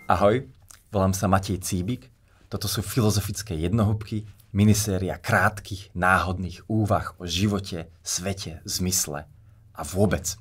Ahoj, volám sa Matej Cíbik. Toto sú filozofické jednohúbky, miniséria krátkych, náhodných úvah o živote, svete, zmysle a vôbec.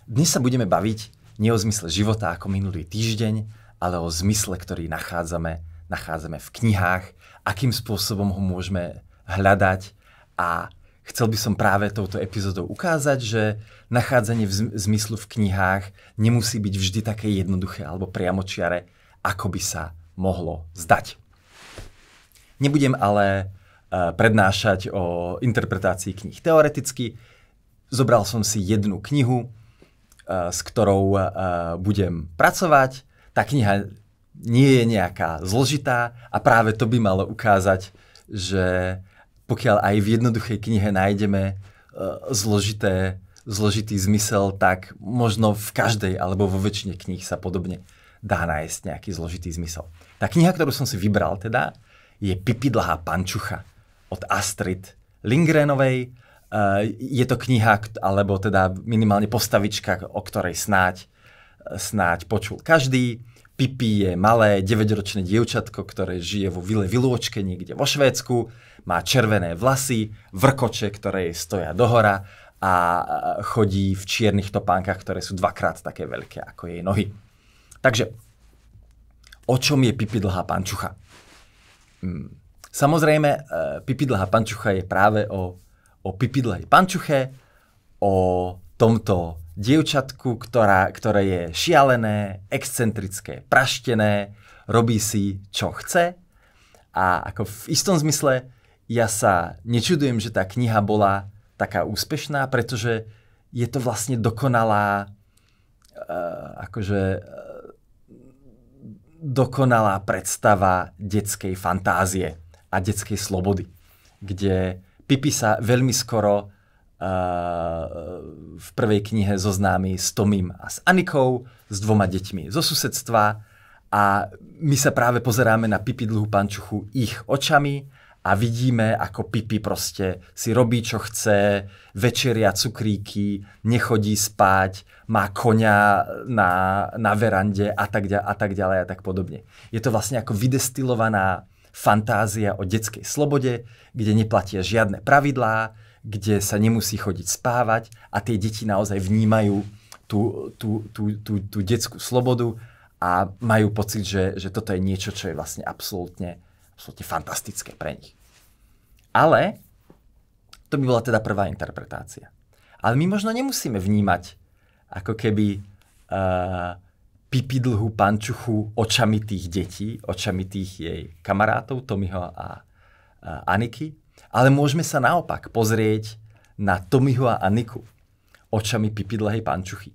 Dnes sa budeme baviť nie o zmysle života ako minulý týždeň, ale o zmysle, ktorý nachádzame v knihách, akým spôsobom ho môžeme hľadať, a chcel by som práve touto epizódou ukázať, že nachádzanie zmyslu v knihách nemusí byť vždy také jednoduché alebo priamočiare, ako by sa mohlo zdať. Nebudem ale prednášať o interpretácii kníh teoreticky. Zobral som si jednu knihu, s ktorou budem pracovať. Tá kniha nie je nejaká zložitá a práve to by malo ukázať, že pokiaľ aj v jednoduchej knihe nájdeme zložitý zmysel, tak možno v každej alebo vo väčšine kníh sa podobne dá nájsť nejaký zložitý zmysel. Tá kniha, ktorú som si vybral teda, je Pipi dlhá pančucha od Astrid Lindgrenovej. Je to kniha, alebo teda minimálne postavička, o ktorej snáď počul každý. Pipi je malé 9-ročné dievčatko, ktoré žije vo vile Vilôčke niekde vo Švédsku, má červené vlasy, vrkoče, ktoré jej stoja dohora a chodí v čiernych topánkach, ktoré sú dvakrát také veľké ako jej nohy. Takže, o čom je Pipi dlhá pančucha? Samozrejme, Pipi dlhá pančucha je práve o Pipi dlhej pančuche, o tomto dievčatku, ktoré je šialené, excentrické, praštené, robí si, čo chce. A ako v istom zmysle ja sa nečudujem, že tá kniha bola taká úspešná, pretože je to vlastne dokonalá predstava detskej fantázie a detskej slobody, kde Pipi sa veľmi skoro v prvej knihe zoznámi s Tomím a s Anikou, s 2 deťmi zo susedstva, a my sa práve pozeráme na Pipi dlhú pančuchu ich očami a vidíme, ako Pipi proste si robí, čo chce, večeria cukríky, nechodí spať, má koňa na verande a tak ďalej a tak podobne. Je to vlastne ako vydestilovaná fantázia o detskej slobode, kde neplatia žiadne pravidlá, kde sa nemusí chodiť spávať a tie deti naozaj vnímajú tú detskú slobodu a majú pocit, že toto je niečo, čo je vlastne absolútne fantastické pre nich. Ale to by bola teda prvá interpretácia. Ale my možno nemusíme vnímať ako keby Pipi dlhú pančuchu očami tých detí, očami tých jej kamarátov, Tomiho a Aniky, ale môžeme sa naopak pozrieť na Tomiho a Aniku očami Pipi dlhej pančuchy.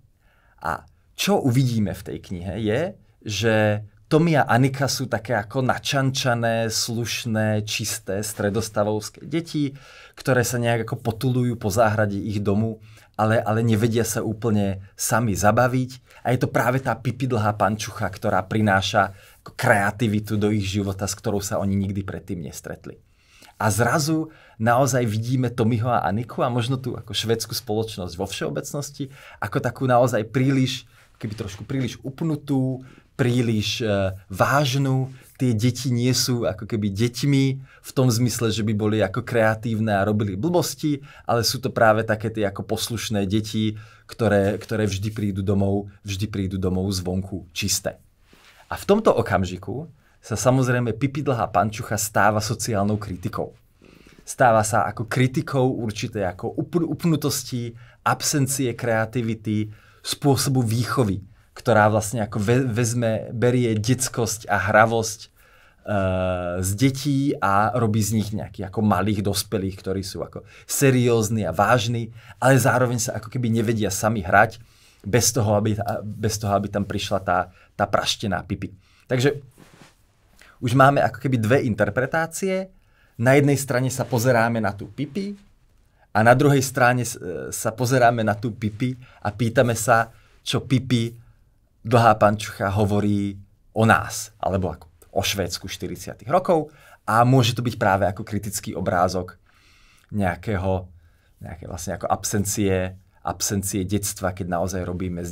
A čo uvidíme v tej knihe je, že Tomi a Anika sú také ako načančané, slušné, čisté, stredostavovské deti, ktoré sa nejak ako potulujú po záhrade ich domu, ale nevedia sa úplne sami zabaviť. A je to práve tá Pipi dlhá pančucha, ktorá prináša kreativitu do ich života, s ktorou sa oni nikdy predtým nestretli. A zrazu naozaj vidíme Tomiho a Aniku a možno tú ako švédsku spoločnosť vo všeobecnosti ako takú naozaj trošku príliš upnutú, príliš vážnu. Tie deti nie sú ako keby deťmi v tom zmysle, že by boli ako kreatívne a robili blbosti, ale sú to práve také tie ako poslušné deti, ktoré vždy prídu domov zvonku čisté. A v tomto okamžiku sa samozrejme Pipi dlhá pančucha stáva sociálnou kritikou. Stáva sa ako kritikou určitej ako upnutosti, absencie kreativity, spôsobu výchovy, ktorá vlastne ako berie detskosť a hravosť z detí a robí z nich nejakých ako malých dospelých, ktorí sú ako seriózni a vážni, ale zároveň sa ako keby nevedia sami hrať bez toho, aby tam prišla tá praštená Pipi. Takže už máme ako keby 2 interpretácie. Na jednej strane sa pozeráme na tú Pipi a na druhej strane sa pozeráme na tú Pipi a pýtame sa, čo Pipi dlhá pančucha hovorí o nás, alebo ako o Švédsku 40. rokov, a môže to byť práve ako kritický obrázok nejaké vlastne ako absencie detstva, keď naozaj robíme z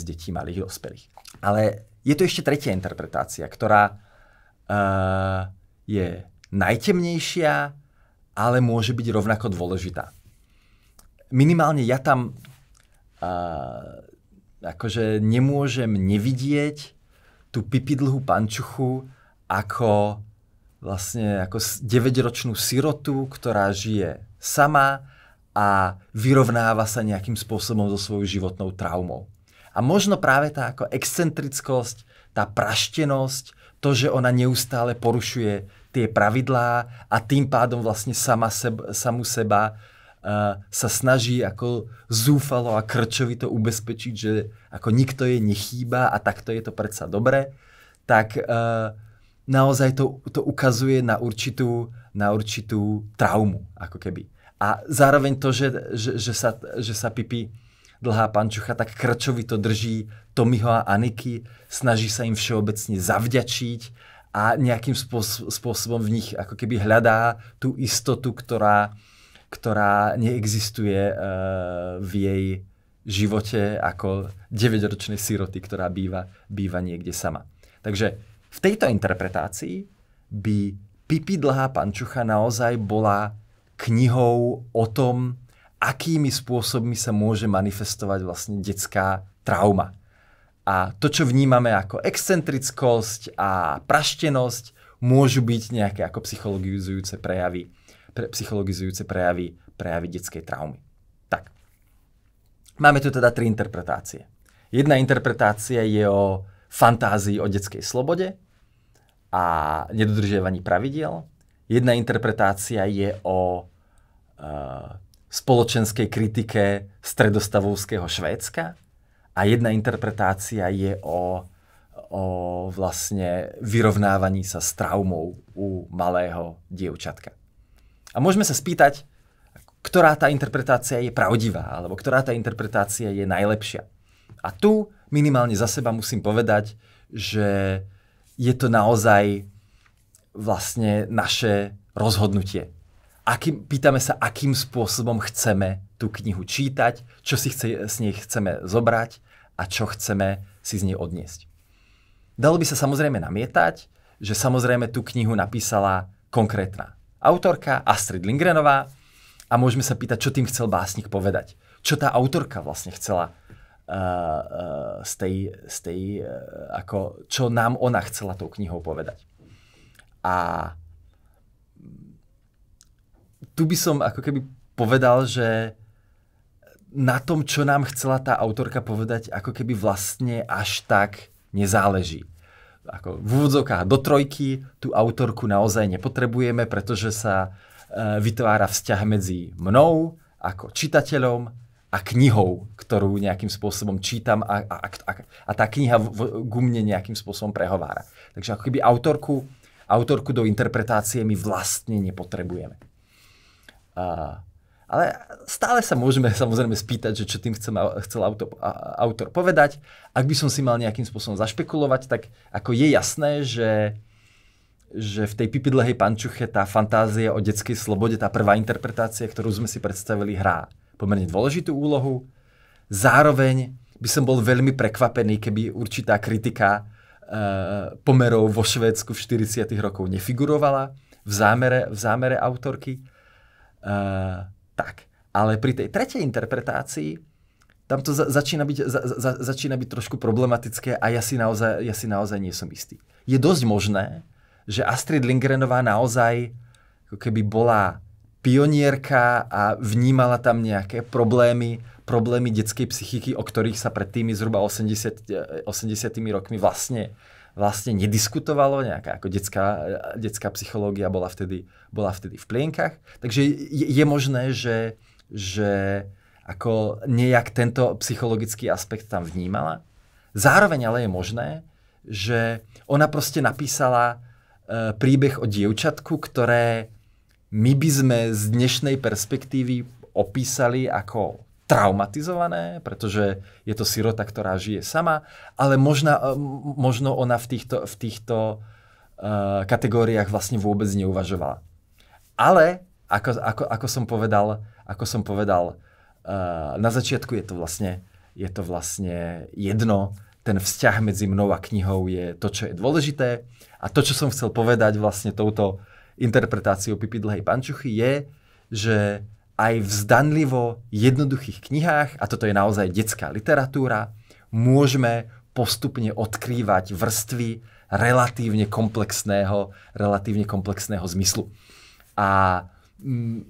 detí malých dospelých. Ale je to ešte tretia interpretácia, ktorá je najtemnejšia, ale môže byť rovnako dôležitá. Minimálne ja tam akože nemôžem nevidieť tú pipidlhú pančuchu ako vlastne ako 9-ročnú sirotu, ktorá žije sama a vyrovnáva sa nejakým spôsobom so svojou životnou traumou. A možno práve tá ako excentrickosť, tá praštenosť, to, že ona neustále porušuje tie pravidlá a tým pádom vlastne samu seba sa snaží ako zúfalo a krčovito ubezpečiť, že ako nikto jej nechýba a takto je to predsa dobre, tak naozaj to ukazuje na určitú traumu, ako keby. A zároveň to, že sa Pipi dlhá pančucha tak krčovito drží Tommyho a Aniky, snaží sa im všeobecne zavďačiť a nejakým spôsobom v nich ako keby hľadá tú istotu, ktorá neexistuje v jej živote ako 9-ročnej siroty, ktorá býva niekde sama. Takže v tejto interpretácii by Pipi dlhá pančucha naozaj bola knihou o tom, akými spôsobmi sa môže manifestovať vlastne detská trauma. A to, čo vnímame ako excentrickosť a praštenosť, môžu byť nejaké ako psychologizujúce prejavy detskej traumy. Tak. Máme tu teda 3 interpretácie. Jedna interpretácia je o fantázii o detskej slobode a nedodržiavaní pravidiel. Jedna interpretácia je o spoločenskej kritike stredostavovského Švédska a jedna interpretácia je o vlastne vyrovnávaní sa s traumou u malého dievčatka. A môžeme sa spýtať, ktorá tá interpretácia je pravdivá, alebo ktorá tá interpretácia je najlepšia. A tu minimálne za seba musím povedať, že je to naozaj vlastne naše rozhodnutie. Pýtame sa, akým spôsobom chceme tú knihu čítať, čo si z nej chceme zobrať a čo chceme si z nej odniesť. Dalo by sa samozrejme namietať, že samozrejme tú knihu napísala konkrétna autorka Astrid Lindgrenová a môžeme sa pýtať, čo tým chcel básnik povedať. Čo tá autorka vlastne chcela čo nám ona chcela tou knihou povedať. A tu by som ako keby povedal, že na tom, čo nám chcela tá autorka povedať, ako keby vlastne až tak nezáleží. Ako v úvodzovkách do 3 tú autorku naozaj nepotrebujeme, pretože sa vytvára vzťah medzi mnou ako čitateľom a knihou, ktorú nejakým spôsobom čítam a tá kniha ku mne nejakým spôsobom prehovára. Takže ako keby autorku do interpretácie my vlastne nepotrebujeme. Ale stále sa môžeme samozrejme spýtať, že čo tým chcel autor povedať. Ak by som si mal nejakým spôsobom zašpekulovať, tak ako je jasné, že v tej Pipi dlhej pančuche tá fantázia o detskej slobode, tá prvá interpretácia, ktorú sme si predstavili, hrá pomerne dôležitú úlohu. Zároveň by som bol veľmi prekvapený, keby určitá kritika pomerov vo Švédsku v 40. rokoch nefigurovala v zámere autorky. Tak, ale pri tej tretej interpretácii tam to začína byť trošku problematické a ja si naozaj nie som istý. Je dosť možné, že Astrid Lindgrenová naozaj ako keby bola pionierka a vnímala tam nejaké problémy detskej psychiky, o ktorých sa pred tými zhruba 80 rokmi vlastne nediskutovalo. Nejaká ako detská psychológia bola vtedy v plienkach. Takže je možné, že ako nejak tento psychologický aspekt tam vnímala. Zároveň ale je možné, že ona proste napísala príbeh o dievčatku, ktoré my by sme z dnešnej perspektívy opísali ako traumatizované, pretože je to sirota, ktorá žije sama, ale možno ona v týchto kategóriách vlastne vôbec neuvažovala. Ale, ako som povedal, na začiatku je to vlastne jedno, ten vzťah medzi mnou a knihou je to, čo je dôležité. A to, čo som chcel povedať vlastne touto interpretáciou Pipi dlhej pančuchy je, že aj v zdanlivo jednoduchých knihách, a toto je naozaj detská literatúra, môžeme postupne odkrývať vrstvy relatívne komplexného zmyslu. A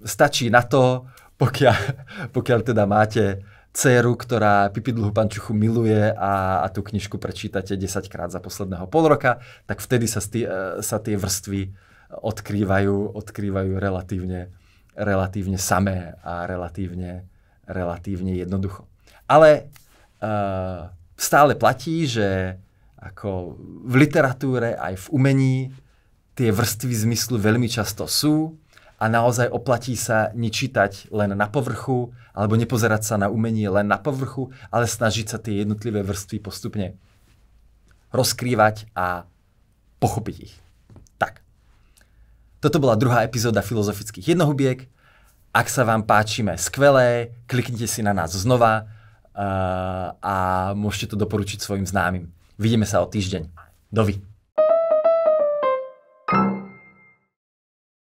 stačí na to, pokiaľ teda máte dcéru, ktorá Pipi dlhú pančuchu miluje a tú knižku prečítate 10-krát za posledného pol roka, tak vtedy sa tie vrstvy odkrývajú relatívne samé a relatívne jednoducho. Ale stále platí, že ako v literatúre aj v umení tie vrstvy zmyslu veľmi často sú a naozaj oplatí sa nečítať len na povrchu alebo nepozerať sa na umenie len na povrchu, ale snažiť sa tie jednotlivé vrstvy postupne rozkrývať a pochopiť ich. Tak. Toto bola druhá epizóda Filozofických jednohubiek. Ak sa vám páčime, skvelé, kliknite si na nás znova a môžete to doporučiť svojim známym. Vidíme sa o týždeň. Dovi.